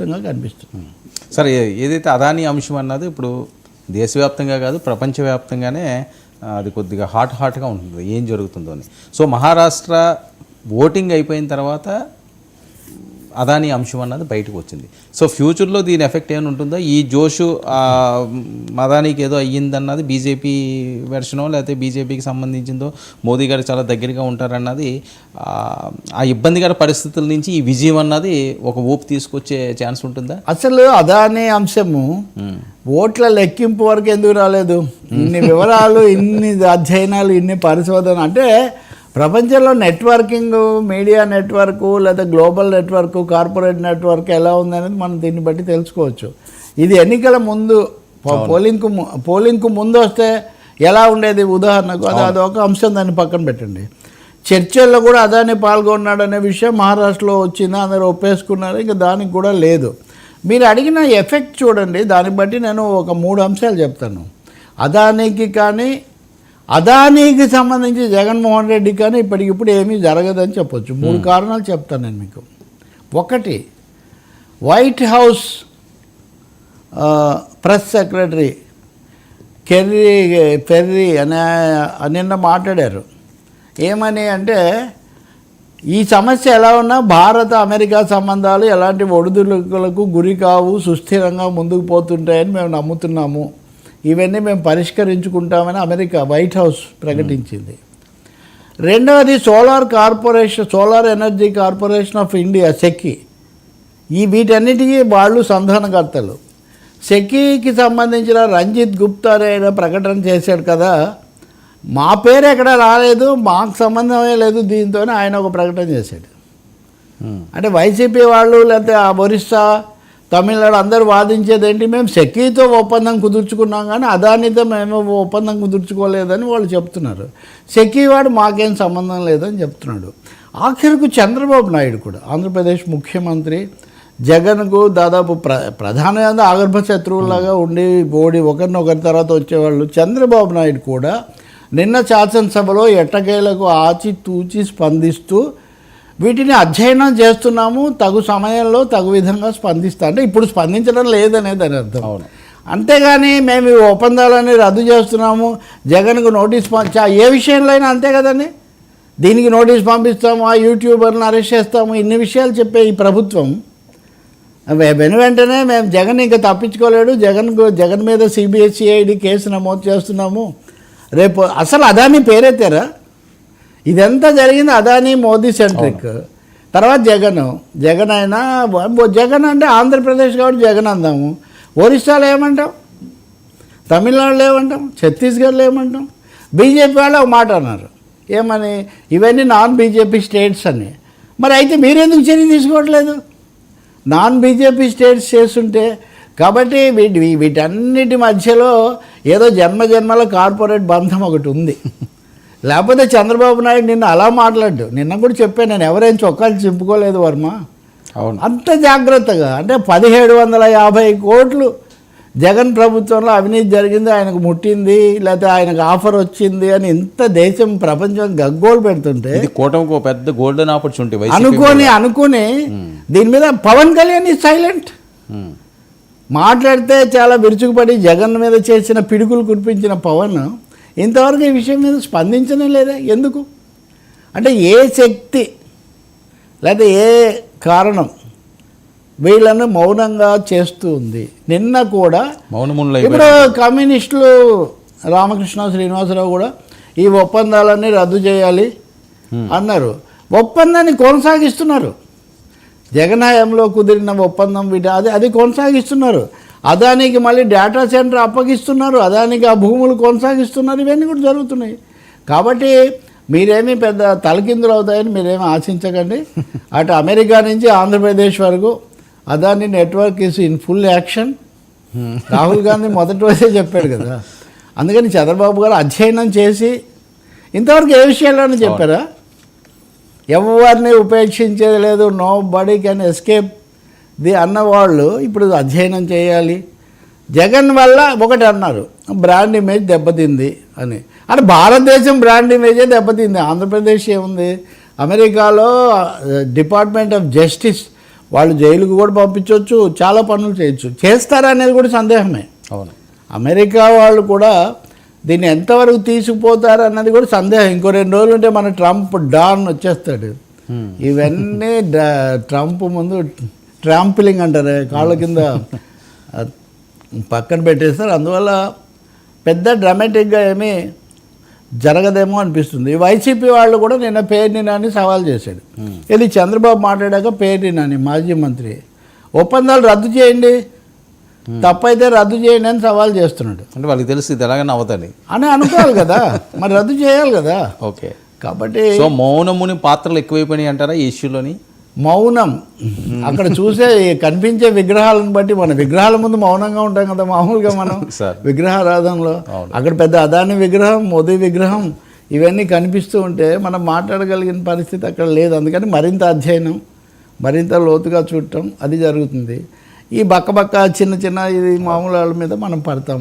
స్పష్టంగా కనిపిస్తుంది. సరే, ఏదైతే అదానీ అంశం అన్నది ఇప్పుడు దేశవ్యాప్తంగా కాదు ప్రపంచవ్యాప్తంగానే అది కొద్దిగా హాట్గా ఉంటుంది ఏం జరుగుతుందో అని. సో మహారాష్ట్ర ఓటింగ్ అయిపోయిన తర్వాత అదానీ అంశం అన్నది బయటకు వచ్చింది. సో ఫ్యూచర్లో దీని ఎఫెక్ట్ ఏమైనా ఉంటుందా? ఈ జోషు అదానీకి ఏదో అయ్యిందన్నది బీజేపీ వెర్షనో లేకపోతే బీజేపీకి సంబంధించిందో, మోదీ గారు చాలా దగ్గరగా ఉంటారన్నది, ఆ ఇబ్బందికర పరిస్థితుల నుంచి ఈ విజయం అన్నది ఒక ఊపు తీసుకొచ్చే ఛాన్స్ ఉంటుందా? అసలు అదానీ అంశము ఓట్ల లెక్కింపు వరకు ఎందుకు రాలేదు? ఇన్ని వివరాలు, ఇన్ని అధ్యయనాలు, ఇన్ని పరిశోధన అంటే ప్రపంచంలో నెట్వర్కింగ్, మీడియా నెట్వర్క్ లేదా గ్లోబల్ నెట్వర్క్, కార్పొరేట్ నెట్వర్క్ ఎలా ఉందనేది మనం దీన్ని బట్టి తెలుసుకోవచ్చు. ఇది ఎన్నికల ముందు పోలింగ్కు ముందు వస్తే ఎలా ఉండేది ఉదాహరణకు, అది ఒక అంశం, దాన్ని పక్కన పెట్టండి. చర్చల్లో కూడా అదానీ పాల్గొన్నాడు అనే విషయం మహారాష్ట్రలో వచ్చింది, అందరూ ఒప్పేసుకున్నారు, ఇంకా దానికి కూడా లేదు. మీరు అడిగిన ఎఫెక్ట్ చూడండి, దాన్ని బట్టి నేను ఒక 3 అంశాలు చెప్తాను. అదానీకి కానీ అదానీకి సంబంధించి జగన్మోహన్ రెడ్డి కానీ ఇప్పటికిప్పుడు ఏమీ జరగదని చెప్పొచ్చు. 3 కారణాలు చెప్తాను నేను మీకు. ఒకటి, white house press secretary Perry నిన్న మాట్లాడారు. ఏమని అంటే, ఈ సమస్య ఎలా ఉన్నా భారత అమెరికా సంబంధాలు ఎలాంటి ఒడిదుడుకులకు గురి కావు, సుస్థిరంగా ముందుకు పోతుంటాయని మేము నమ్ముతున్నాము, ఇవన్నీ మేము పరిష్కరించుకుంటామని అమెరికా వైట్ హౌస్ ప్రకటించింది. రెండవది, solar energy corporation of India, SECI, వీటన్నిటికీ వాళ్ళు సంధానకర్తలు. సెకీకి సంబంధించిన రంజిత్ గుప్తా అనే ప్రకటన చేశాడు కదా, మా పేరు ఎక్కడ రాలేదు, మాకు సంబంధమే లేదు దీంతో ఆయన ఒక ప్రకటన చేశాడు. అంటే వైసీపీ వాళ్ళు లేకపోతే ఆ ఒరిస్సా, తమిళనాడు అందరూ వాదించేది ఏంటి, మేము సెకీతో ఒప్పందం కుదుర్చుకున్నాం కానీ అదానితో మేము ఒప్పందం కుదుర్చుకోలేదని వాళ్ళు చెప్తున్నారు. సెకీ వాడు మాకేం సంబంధం లేదని చెప్తున్నాడు. ఆఖరికి చంద్రబాబు నాయుడు కూడా, ఆంధ్రప్రదేశ్ ముఖ్యమంత్రి, జగన్కు దాదాపు ప్రధానంగా ఆగర్భ శత్రువులాగా ఉండి ఒకరినొకరి తర్వాత వచ్చేవాళ్ళు. చంద్రబాబు నాయుడు కూడా నిన్న శాసనసభలో ఎట్టకేలకు ఆచితూచి స్పందిస్తూ వీటిని అధ్యయనం చేస్తున్నాము, తగు సమయంలో తగు విధంగా స్పందిస్తా, అంటే ఇప్పుడు స్పందించడం లేదనే దాని అర్థం. అంతేగాని మేము ఈ ఒప్పందాలని రద్దు చేస్తున్నాము, జగన్కు నోటీస్ ఏ విషయంలో అయినా అంతే కదండి, దీనికి నోటీస్ పంపిస్తాము, ఆ యూట్యూబర్ని అరెస్ట్ చేస్తాము, ఇన్ని విషయాలు చెప్పే ఈ ప్రభుత్వం వెంటనే మేము జగన్ ఇంకా తప్పించుకోలేడు, జగన్ మీద సిబిఐడి కేసు నమోదు చేస్తున్నాము, రేపు అసలు అదానీ పేరెత్తారా? ఇదంతా జరిగింది అదానీ మోదీ సెంట్రిక్. తర్వాత జగన్ అయినా, జగన్ అంటే ఆంధ్రప్రదేశ్ కాబట్టి జగన్ అందాము, ఒరిస్సాలో ఏమంటాం, తమిళనాడులో ఏమంటాం, ఛత్తీస్గఢ్లో ఏమంటాం. బీజేపీ వాళ్ళు ఒక మాట అన్నారు, ఏమని, ఇవన్నీ నాన్ బీజేపీ స్టేట్స్ అని. మరి అయితే మీరెందుకు చర్య తీసుకోవట్లేదు? నాన్ బీజేపీ స్టేట్స్ చేస్తుంటే. కాబట్టి వీటన్నిటి మధ్యలో ఏదో జన్మల కార్పొరేట్ బంధం ఒకటి ఉంది. లేకపోతే చంద్రబాబు నాయుడు నిన్న అలా మాట్లాడు, నిన్న కూడా చెప్పాను నేను, ఎవరైనా చొక్కాలు చింపుకోలేదు వర్మ, అంత జాగ్రత్తగా. అంటే 1750 కోట్లు జగన్ ప్రభుత్వంలో అవినీతి జరిగింది, ఆయనకు ముట్టింది, లేకపోతే ఆయనకు ఆఫర్ వచ్చింది అని ఇంత దేశం ప్రపంచం గగ్గోలు పెడుతుంటే పెద్ద గోల్డెన్ ఆపర్చునిటీ అనుకుని దీని మీద పవన్ కళ్యాణ్ ఈ సైలెంట్. మాట్లాడితే చాలా విరుచుకుపడి జగన్ మీద చేసిన పిడుగులు కురిపించిన పవన్ ఇంతవరకు ఈ విషయం మీద స్పందించడం లేదా? ఎందుకు అంటే ఏ శక్తి లేదా ఏ కారణం వీళ్ళను మౌనంగా చేస్తూ ఉంది? నిన్న కూడా ఇప్పుడు కమ్యూనిస్టులు రామకృష్ణ శ్రీనివాసరావు కూడా ఈ ఒప్పందాలన్నీ రద్దు చేయాలి అన్నారు, ఒప్పందాన్ని కొనసాగిస్తున్నారు. జగన్ హయాంలో కుదిరిన ఒప్పందం అది కొనసాగిస్తున్నారు. అదానికి మళ్ళీ డేటా సెంటర్ అప్పగిస్తున్నారు, అదానికి ఆ భూములు కొనసాగిస్తున్నారు, ఇవన్నీ కూడా జరుగుతున్నాయి. కాబట్టి మీరేమీ పెద్ద తలకిందులు అవుతాయని మీరేమీ ఆశించకండి. అటు అమెరికా నుంచి ఆంధ్రప్రదేశ్ వరకు Adani network is in full action. Rahul Gandhi మొదటి రోజే చెప్పాడు కదా. అందుకని చంద్రబాబు గారు అధ్యయనం చేసి ఇంతవరకు ఏ విషయాల్లోనే చెప్పారా, ఎవరిని ఉపేక్షించేది లేదు, nobody can escape the అన్నవాళ్ళు ఇప్పుడు అధ్యయనం చేయాలి. జగన్ వల్ల ఒకటి అన్నారు, బ్రాండ్ ఇమేజ్ దెబ్బతింది అని. అంటే భారతదేశం బ్రాండ్ ఇమేజే దెబ్బతింది, ఆంధ్రప్రదేశ్ ఏముంది? అమెరికాలో డిపార్ట్మెంట్ ఆఫ్ జస్టిస్ వాళ్ళు జైలుకు కూడా పంపించవచ్చు, చాలా పనులు చేయొచ్చు. చేస్తారా అనేది కూడా సందేహమే. అవును. అమెరికా వాళ్ళు కూడా దీన్ని ఎంతవరకు తీసుకుపోతారు అన్నది కూడా సందేహం. ఇంకో 2 రోజులు ఉంటే మన ట్రంప్ డాన్ వచ్చేస్తాడు. ఇవన్నీ ట్రంప్ ముందు ట్రాంపిలింగ్ అంటారు, కాళ్ళ కింద పక్కన పెట్టేస్తారు. అందువల్ల పెద్ద డ్రామాటిక్గా ఏమీ జరగదేమో అనిపిస్తుంది. ఈ వైసీపీ వాళ్ళు కూడా నిన్న పేర్ని నాని సవాల్ చేశాడు. ఇది చంద్రబాబు మాట్లాడాక పేర్ని నాని మాజీ మంత్రి ఒప్పందాలు రద్దు చేయండి, తప్పైతే రద్దు చేయండి అని సవాల్ చేస్తున్నాడు. అంటే వాళ్ళకి తెలుసు ఇది ఎలాగైనా అవదని అని అనుకోవాలి కదా, మరి రద్దు చేయాలి కదా. ఓకే. కాబట్టి సో మౌనముని పాత్రలు ఎక్కువైపోయినాయి అంటారా ఈ ఇష్యూలోని? మౌనం అక్కడ చూసే కనిపించే విగ్రహాలను బట్టి, మన విగ్రహాల ముందు మౌనంగా ఉంటాం కదా మామూలుగా మనం విగ్రహారాధనలో. అక్కడ పెద్ద అదాని విగ్రహం, మోదీ విగ్రహం ఇవన్నీ కనిపిస్తూ ఉంటే మనం మాట్లాడగలిగిన పరిస్థితి అక్కడ లేదు. అందుకని మరింత అధ్యయనం, మరింత లోతుగా చూడటం అది జరుగుతుంది. ఈ బక్క చిన్న చిన్న ఇది మామూలు వాళ్ళ మీద మనం పడతాం.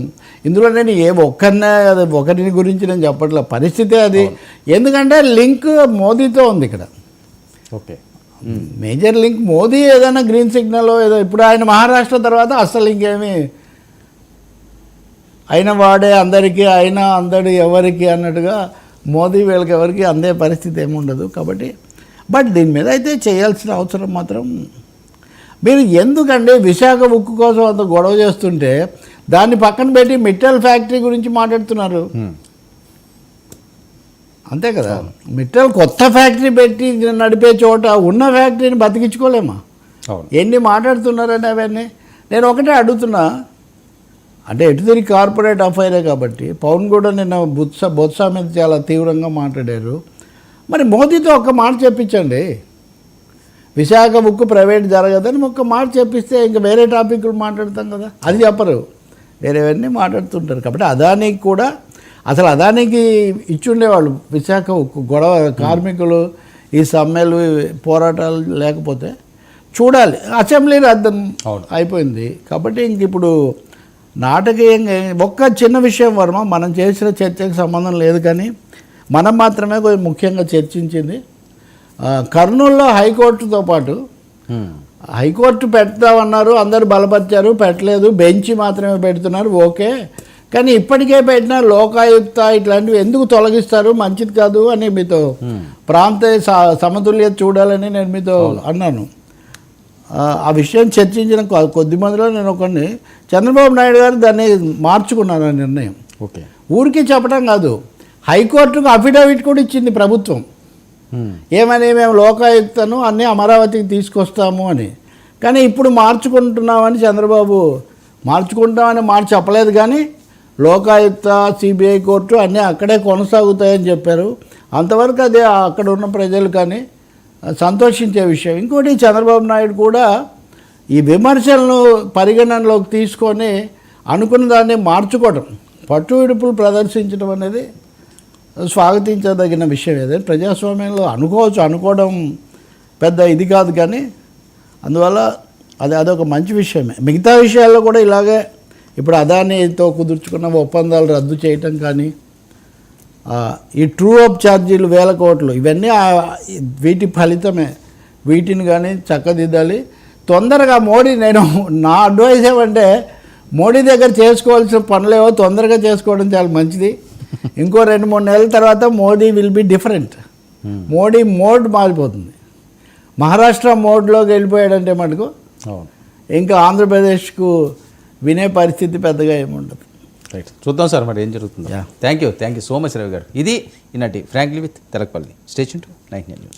ఇందులో నేను ఒకరిని గురించి నేను చెప్పట్లే, పరిస్థితే అది. ఎందుకంటే లింక్ మోదీతో ఉంది ఇక్కడ. ఓకే. మేజర్ లింక్ మోదీ ఏదైనా గ్రీన్ సిగ్నల్ ఏదో. ఇప్పుడు ఆయన మహారాష్ట్ర తర్వాత అసలు ఇంకేమీ అయిన వాడే అందరికీ, అయినా అందడు ఎవరికి అన్నట్టుగా మోదీ వీళ్ళకి ఎవరికి అందే పరిస్థితి ఏముండదు. కాబట్టి బట్ దీని మీద అయితే చేయాల్సిన అవసరం మాత్రం. మీరు ఎందుకంటే విశాఖ ఉక్కు కోసం అంత గొడవ చేస్తుంటే దాన్ని పక్కన పెట్టి మిట్టల్ ఫ్యాక్టరీ గురించి మాట్లాడుతున్నారు. అంతే కదా, మిట్టల్ కొత్త ఫ్యాక్టరీ పెట్టి నడిపే చోట ఉన్న ఫ్యాక్టరీని బతికించుకోలేమా? ఎన్ని మాట్లాడుతున్నారని అవన్నీ. నేను ఒకటే అడుగుతున్నా, అంటే ఎటు తిరిగి కార్పొరేట్ అఫైరే కాబట్టి పవన్ కూడా నిన్న బొత్స మీద చాలా తీవ్రంగా మాట్లాడారు. మరి మోదీతో ఒక్క మాట చెప్పించండి, విశాఖ ఉక్కు ప్రైవేట్ జరగదని ఒక్క మాట చెప్పిస్తే ఇంకా వేరే టాపిక్లు మాట్లాడతాం కదా. అది చెప్పరు, వేరేవన్నీ మాట్లాడుతుంటారు. కాబట్టి అదానికి కూడా అసలు అదానికి ఇచ్చుండేవాళ్ళు విశాఖ ఉక్కు. గొడవ కార్మికులు ఈ సమ్మెలు పోరాటాలు లేకపోతే చూడాలి. అసెంబ్లీ రద్దు అయిపోయింది కాబట్టి ఇంక ఇప్పుడు నాటకీయంగా ఒక్క చిన్న విషయం వర్మ, మనం చేసిన చర్చకు సంబంధం లేదు కానీ మనం మాత్రమే కొంచెం ముఖ్యంగా చర్చించింది. కర్నూలులో హైకోర్టుతో పాటు హైకోర్టు పెడతామన్నారు, అందరూ బలపరిచారు, పెట్టలేదు, బెంచ్ మాత్రమే పెడుతున్నారు. ఓకే, కానీ ఇప్పటికే పెట్టిన లోకాయుక్త ఇట్లాంటివి ఎందుకు తొలగిస్తారు, మంచిది కాదు అని మీతో ప్రాంతీయ సమతుల్యత చూడాలని నేను మీతో అన్నాను. ఆ విషయం చర్చించిన కొద్ది మందిలో నేను ఒకరిని. చంద్రబాబు నాయుడు గారు దాన్ని మార్చుకున్నారు ఆ నిర్ణయం. ఓకే, ఊరికి చెప్పడం కాదు, హైకోర్టుకు అఫిడవిట్ కూడా ఇచ్చింది ప్రభుత్వం. ఏమని, మేము లోకాయుక్తను అన్నీ అమరావతికి తీసుకొస్తాము అని. కానీ ఇప్పుడు మార్చుకుంటున్నామని చంద్రబాబు మార్చుకుంటామని చెప్పలేదు, కానీ లోకాయుక్త సిబిఐ కోర్టు అన్నీ అక్కడే కొనసాగుతాయని చెప్పారు. అంతవరకు అదే అక్కడ ఉన్న ప్రజలు కానీ సంతోషించే విషయం. ఇంకోటి, చంద్రబాబు నాయుడు కూడా ఈ విమర్శలను పరిగణనలోకి తీసుకొని అనుకున్న దాన్ని మార్చుకోవడం, పట్టు విడుపులు ప్రదర్శించడం అనేది స్వాగతించదగిన విషయం. ఏదైనా ప్రజాస్వామ్యంలో అనుకోవడం పెద్ద ఇది కాదు, కానీ అందువల్ల అదొక మంచి విషయమే. మిగతా విషయాల్లో కూడా ఇలాగే ఇప్పుడు అదానితో కుదుర్చుకున్న ఒప్పందాలు రద్దు చేయటం కానీ, ఈ ట్రూ అప్ ఛార్జీలు 1000 కోట్లు ఇవన్నీ వీటి ఫలితమే. వీటిని కానీ చక్కదిద్దాలి తొందరగా. మోడీ, నేను నా అడ్వైస్ ఏమంటే మోడీ దగ్గర చేసుకోవాల్సిన పనులేవో తొందరగా చేసుకోవడం చాలా మంచిది. ఇంకో 2-3 నెలల తర్వాత Modi will be different. Modi mode మారిపోతుంది. మహారాష్ట్ర మోడ్లోకి వెళ్ళిపోయాడంటే మటుకు ఇంకా ఆంధ్రప్రదేశ్కు వినే పరిస్థితి పెద్దగా ఏముండదు. రైట్, చూద్దాం సార్ మరి ఏం జరుగుతుందో. Thank you so much Ravi గారు. ఇది ఈనాటి frankly with Telakapalli. Stay tuned to 99 news.